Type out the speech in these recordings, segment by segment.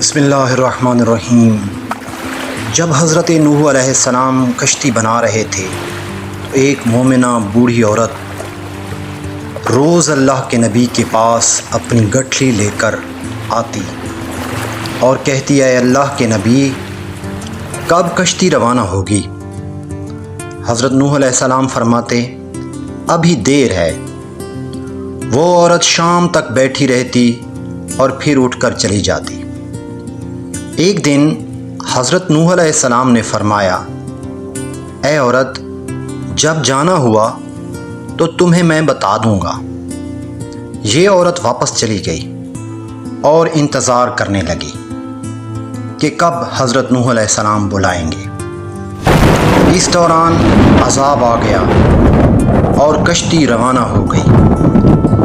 بسم اللہ الرحمن الرحیم۔ جب حضرت نوح علیہ السلام کشتی بنا رہے تھے تو ایک مومنہ بوڑھی عورت روز اللہ کے نبی کے پاس اپنی گٹھلی لے کر آتی اور کہتی اے اللہ کے نبی، کب کشتی روانہ ہوگی؟ حضرت نوح علیہ السلام فرماتے ابھی دیر ہے۔ وہ عورت شام تک بیٹھی رہتی اور پھر اٹھ کر چلی جاتی۔ ایک دن حضرت نوح علیہ السلام نے فرمایا اے عورت، جب جانا ہوا تو تمہیں میں بتا دوں گا۔ یہ عورت واپس چلی گئی اور انتظار کرنے لگی کہ کب حضرت نوح علیہ السلام بلائیں گے۔ اس دوران عذاب آ گیا اور کشتی روانہ ہو گئی،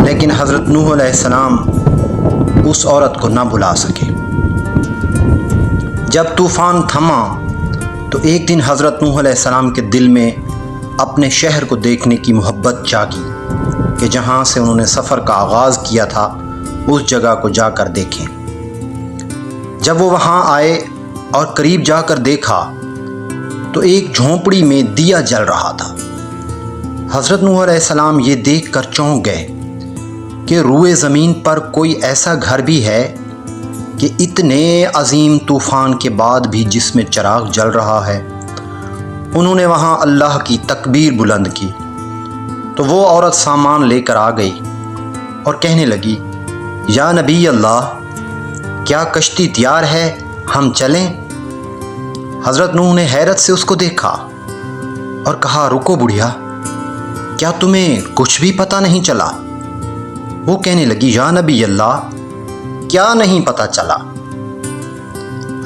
لیکن حضرت نوح علیہ السلام اس عورت کو نہ بلا سکے۔ جب طوفان تھما تو ایک دن حضرت نوح علیہ السلام کے دل میں اپنے شہر کو دیکھنے کی محبت جاگی کہ جہاں سے انہوں نے سفر کا آغاز کیا تھا اس جگہ کو جا کر دیکھیں۔ جب وہ وہاں آئے اور قریب جا کر دیکھا تو ایک جھونپڑی میں دیا جل رہا تھا۔ حضرت نوح علیہ السلام یہ دیکھ کر چونک گئے کہ روئے زمین پر کوئی ایسا گھر بھی ہے کہ اتنے عظیم طوفان کے بعد بھی جس میں چراغ جل رہا ہے۔ انہوں نے وہاں اللہ کی تکبیر بلند کی تو وہ عورت سامان لے کر آ گئی اور کہنے لگی یا نبی اللہ، کیا کشتی تیار ہے، ہم چلیں؟ حضرت نوح نے حیرت سے اس کو دیکھا اور کہا رکو بڑھیا، کیا تمہیں کچھ بھی پتہ نہیں چلا؟ وہ کہنے لگی یا نبی اللہ، کیا نہیں پتہ چلا؟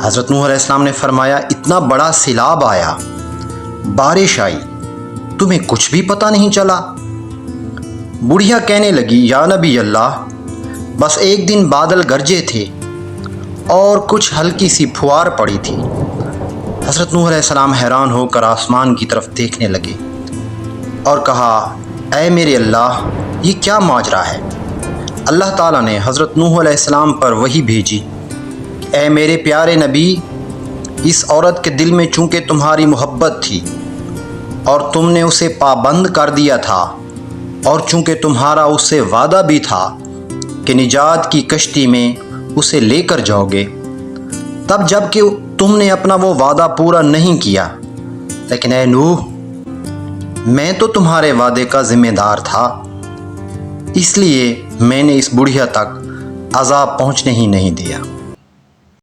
حضرت نوح علیہ السلام نے فرمایا اتنا بڑا سیلاب آیا، بارش آئی، تمہیں کچھ بھی پتہ نہیں چلا؟ بڑھیا کہنے لگی یا نبی اللہ، بس ایک دن بادل گرجے تھے اور کچھ ہلکی سی پھوار پڑی تھی۔ حضرت نوح علیہ السلام حیران ہو کر آسمان کی طرف دیکھنے لگے اور کہا اے میرے اللہ، یہ کیا ماجرا ہے؟ اللہ تعالیٰ نے حضرت نوح علیہ السلام پر وحی بھیجی کہ اے میرے پیارے نبی، اس عورت کے دل میں چونکہ تمہاری محبت تھی اور تم نے اسے پابند کر دیا تھا، اور چونکہ تمہارا اس سے وعدہ بھی تھا کہ نجات کی کشتی میں اسے لے کر جاؤ گے، تب جب کہ تم نے اپنا وہ وعدہ پورا نہیں کیا، لیکن اے نوح، میں تو تمہارے وعدے کا ذمہ دار تھا، اس لیے میں نے اس بڑھیا تک عذاب پہنچنے ہی نہیں دیا۔